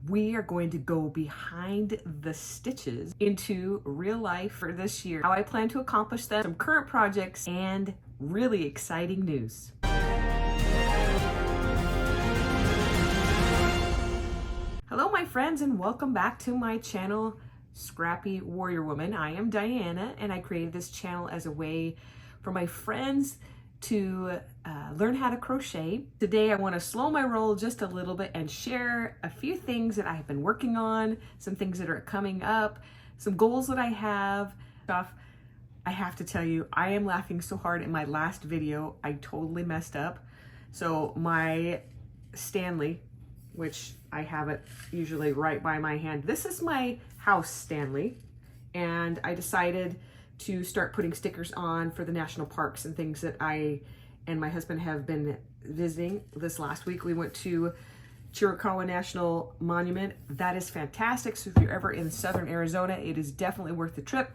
we are going to go behind the stitches into real life for this year, how I plan to accomplish them, some current projects, and really exciting news. Hello my friends, and welcome back to my channel, Scrappy Warrior Woman. I am Diana, and I created this channel as a way for my friends to learn how to crochet. Today I want to slow my roll just a little bit and share a few things that I have been working on, some things that are coming up, some goals that I have. I have to tell you, I am laughing so hard. In my last video I totally messed up. So my Stanley, which I have it usually right by my hand, this is my house Stanley, and I decided to start putting stickers on for the national parks and things that I and my husband have been visiting. This last week we went to Chiricahua National Monument. That is fantastic. So if you're ever in southern Arizona, it is definitely worth the trip.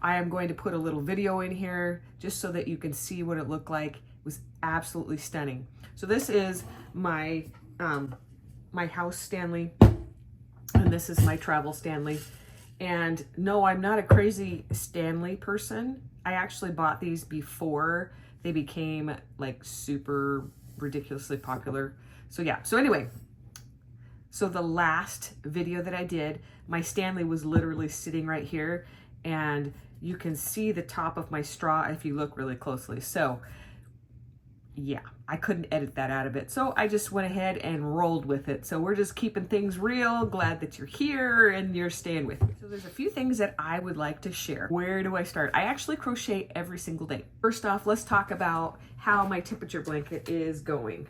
I am going to put a little video in here just so that you can see what it looked like. It was absolutely stunning. So this is my my house Stanley, and this is my travel Stanley. And no, I'm not a crazy Stanley person. I actually bought these before they became like super ridiculously popular. So yeah, so anyway, so the last video that I did, my Stanley was literally sitting right here, and you can see the top of my straw if you look really closely. So yeah, I couldn't edit that out of it. So I just went ahead and rolled with it. So we're just keeping things real. Glad that you're here and you're staying with me. So there's a few things that I would like to share. Where do I start? I actually crochet every single day. First off, let's talk about how my temperature blanket is going.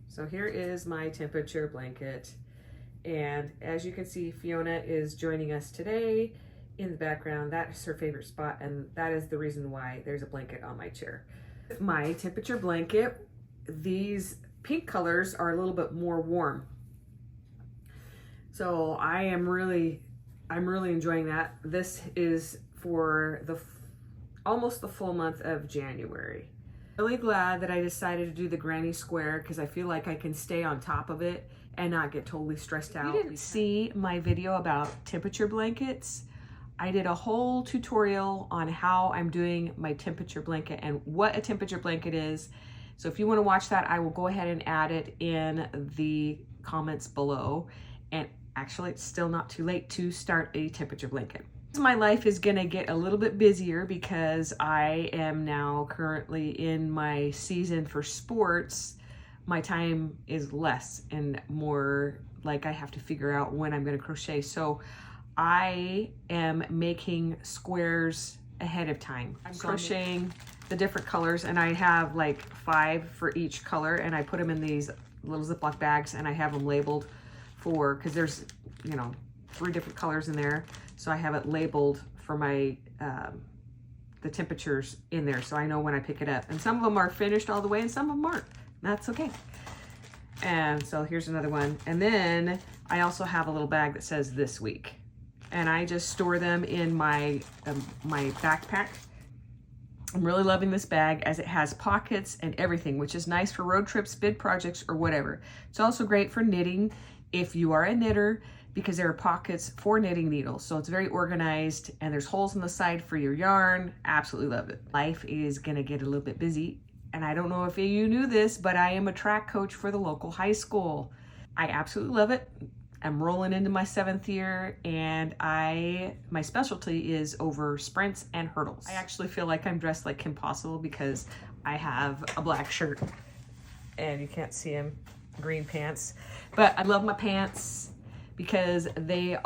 So here is my temperature blanket. And as you can see, Fiona is joining us today in the background. That is her favorite spot, and that is the reason why there's a blanket on my chair. My temperature blanket, these pink colors are a little bit more warm. So I'm really enjoying that. This is for almost the full month of January. Really glad that I decided to do the granny square because I feel like I can stay on top of it and not get totally stressed out. If you didn't see my video about temperature blankets, I did a whole tutorial on how I'm doing my temperature blanket and what a temperature blanket is. So if you want to watch that, I will go ahead and add it in the comments below. And actually, it's still not too late to start a temperature blanket. My life is gonna get a little bit busier because I am now currently in my season for sports. My time is less and more like I have to figure out when I'm gonna crochet. So I am making squares ahead of time. I'm crocheting the different colors, and I have like 5 for each color, and I put them in these little Ziploc bags, and I have them labeled for, because there's, you know, 3 different colors in there. So I have it labeled for my, the temperatures in there, so I know when I pick it up. And some of them are finished all the way, and some of them aren't. That's okay. And so here's another one. And then I also have a little bag that says this week. And I just store them in my my backpack. I'm really loving this bag as it has pockets and everything, which is nice for road trips, bid projects, or whatever. It's also great for knitting if you are a knitter, because there are pockets for knitting needles. So it's very organized, and there's holes on the side for your yarn. Absolutely love it. Life is gonna get a little bit busy, and I don't know if you knew this, but I am a track coach for the local high school. I absolutely love it. I'm rolling into my 7th year, and my specialty is over sprints and hurdles. I actually feel like I'm dressed like Kim Possible because I have a black shirt, and you can't see them, green pants. But I love my pants because they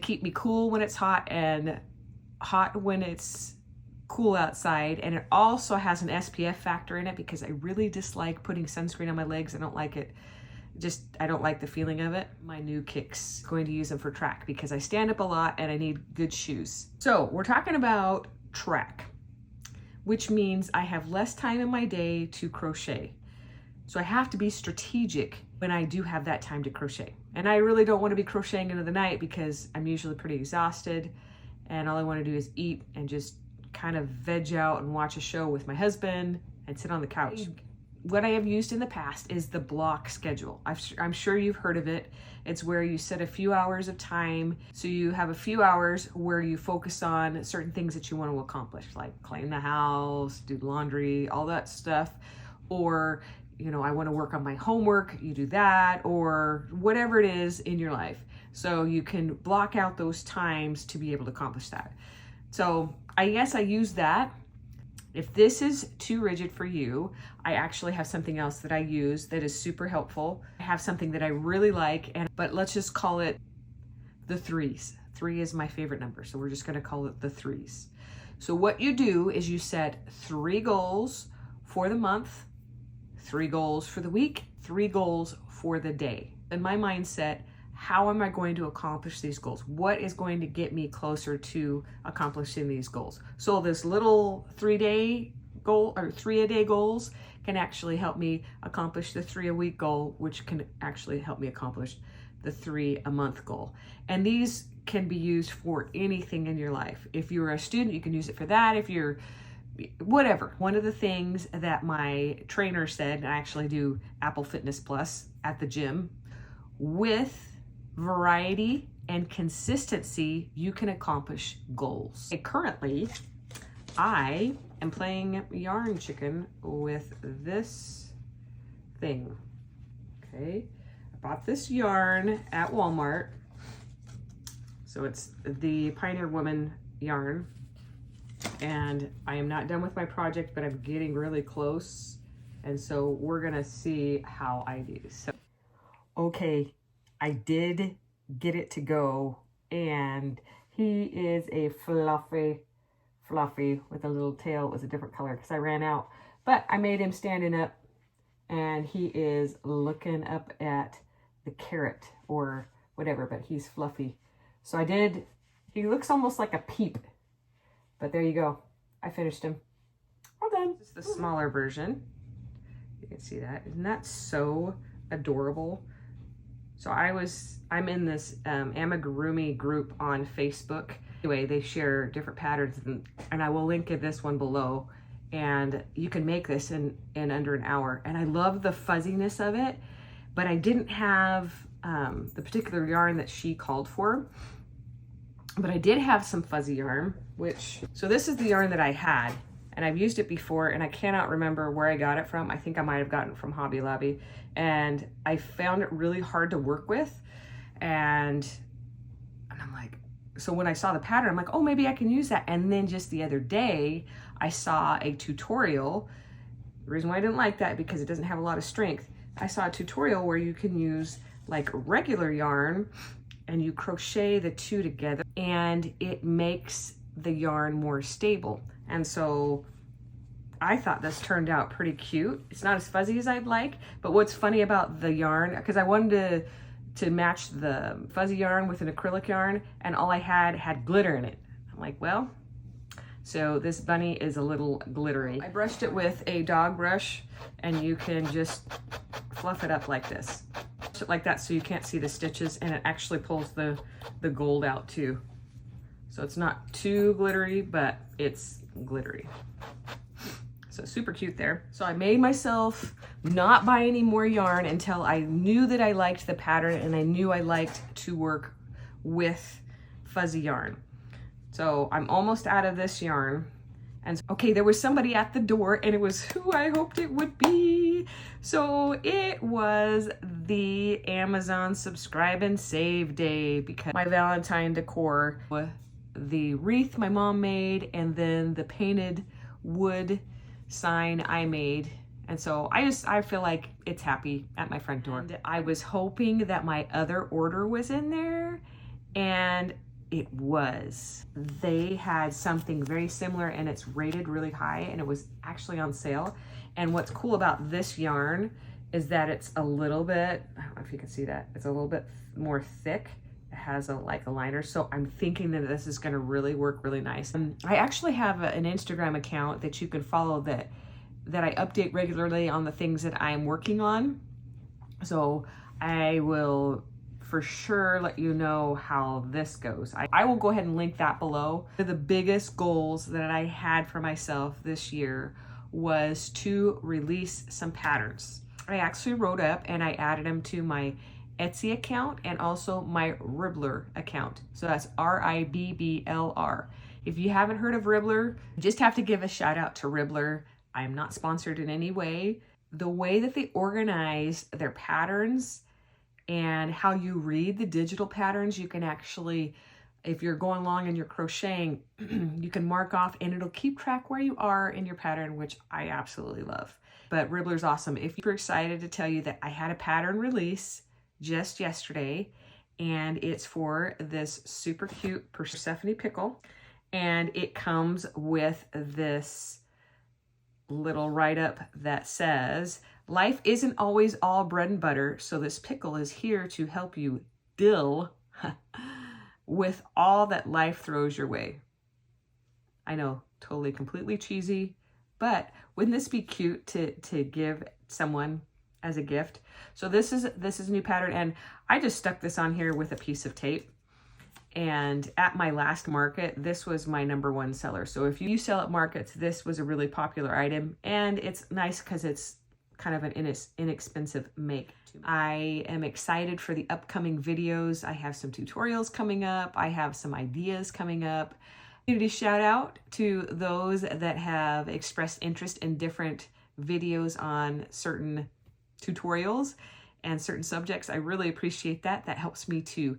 keep me cool when it's hot and hot when it's cool outside. And it also has an SPF factor in it because I really dislike putting sunscreen on my legs. I don't like it. I don't like the feeling of it. My new kicks, going to use them for track because I stand up a lot and I need good shoes. So we're talking about track, which means I have less time in my day to crochet. So I have to be strategic when I do have that time to crochet. And I really don't want to be crocheting into the night because I'm usually pretty exhausted, and all I want to do is eat and just kind of veg out and watch a show with my husband and sit on the couch. what I have used in the past is the block schedule. I'm sure you've heard of it. It's where you set a few hours of time. So you have a few hours where you focus on certain things that you want to accomplish, like clean the house, do laundry, all that stuff. Or, you know, I want to work on my homework, you do that, or whatever it is in your life. So you can block out those times to be able to accomplish that. So I guess I use that. If this is too rigid for you, I actually have something else that I use that is super helpful. I have something that I really like, but let's just call it the 3s. 3 is my favorite number, so we're just gonna call it the 3s. So what you do is you set 3 goals for the month, 3 goals for the week, 3 goals for the day. In my mindset, how am I going to accomplish these goals? What is going to get me closer to accomplishing these goals? So this little 3-day goal or 3-a-day goals can actually help me accomplish the 3-a-week goal, which can actually help me accomplish the 3-a-month goal. And these can be used for anything in your life. If you're a student, you can use it for that. If you're whatever. One of the things that my trainer said, and I actually do Apple Fitness Plus at the gym, with variety and consistency, you can accomplish goals. Currently, I am playing yarn chicken with this thing. Okay, I bought this yarn at Walmart. So it's the Pioneer Woman yarn. And I am not done with my project, but I'm getting really close. And so we're gonna see how I do. So, okay. I did get it to go, and he is a fluffy with a little tail. It was a different color because I ran out, but I made him standing up, and he is looking up at the carrot or whatever, but he's fluffy. So he looks almost like a peep, but there you go. I finished him. Well done. This is the smaller version. You can see that. Isn't that so adorable? So I'm in this amigurumi group on Facebook. Anyway, they share different patterns, and I will link this one below. And you can make this in under an hour. And I love the fuzziness of it, but I didn't have the particular yarn that she called for. But I did have some fuzzy yarn, so this is the yarn that I had, and I've used it before, and I cannot remember where I got it from. I think I might have gotten it from Hobby Lobby, and I found it really hard to work with. And I'm like, so when I saw the pattern, I'm like, oh, maybe I can use that. And then just the other day, I saw a tutorial. The reason why I didn't like that, because it doesn't have a lot of strength. I saw a tutorial where you can use like regular yarn and you crochet the two together, and it makes the yarn more stable. And so I thought this turned out pretty cute. It's not as fuzzy as I'd like, but what's funny about the yarn, because I wanted to match the fuzzy yarn with an acrylic yarn, and all I had glitter in it. I'm like, well, so this bunny is a little glittery. I brushed it with a dog brush, and you can just fluff it up like this. Like that, so you can't see the stitches, and it actually pulls the gold out too. So it's not too glittery, but it's glittery. So super cute there. So I made myself not buy any more yarn until I knew that I liked the pattern, and I knew I liked to work with fuzzy yarn. So I'm almost out of this yarn. And okay, there was somebody at the door, and it was who I hoped it would be. So it was the Amazon Subscribe and Save Day, because my Valentine decor, the wreath my mom made, and then the painted wood sign I made. And so I feel like it's happy at my front door. And I was hoping that my other order was in there, and it was. They had something very similar, and it's rated really high, and it was actually on sale. And what's cool about this yarn is that it's a little bit, I don't know if you can see that, it's a little bit more thick. It has like a liner, so I'm thinking that this is gonna really work really nice. I actually have an Instagram account that you can follow that I update regularly on the things that I'm working on. So I will for sure let you know how this goes. I will go ahead and link that below. One of the biggest goals that I had for myself this year was to release some patterns. I actually wrote up and I added them to my Etsy account and also my Ribbler account. So that's R-I-B-B-L-R. If you haven't heard of Ribbler, you just have to give a shout out to Ribbler. I'm not sponsored in any way. The way that they organize their patterns and how you read the digital patterns, you can actually, if you're going along and you're crocheting, you can mark off and it'll keep track where you are in your pattern, which I absolutely love. But Ribbler's awesome. If you're excited to tell you that I had a pattern release just yesterday, and it's for this super cute Persephone pickle, and it comes with this little write-up that says, life isn't always all bread and butter, so this pickle is here to help you deal with all that life throws your way. I know, totally, completely cheesy, but wouldn't this be cute to give someone as a gift? So this is a new pattern, and I just stuck this on here with a piece of tape. And at my last market, this was my #1 seller. So if you sell at markets, this was a really popular item, and it's nice because it's kind of an inexpensive make. I am excited for the upcoming videos. I have some tutorials coming up. I have some ideas coming up. Community shout out to those that have expressed interest in different videos on certain tutorials and certain subjects. I really appreciate that. That helps me to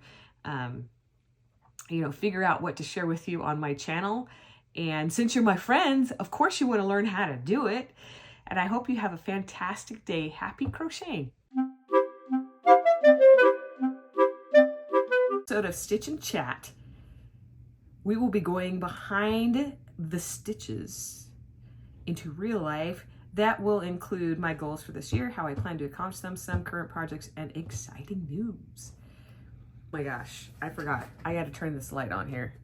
figure out what to share with you on my channel. And since you're my friends, of course you want to learn how to do it. And I hope you have a fantastic day. Happy crocheting. Episode of Stitch and Chat, we will be going behind the stitches into real life. That will include my goals for this year, how I plan to accomplish them, some current projects, and exciting news. Oh my gosh, I forgot. I got to turn this light on here.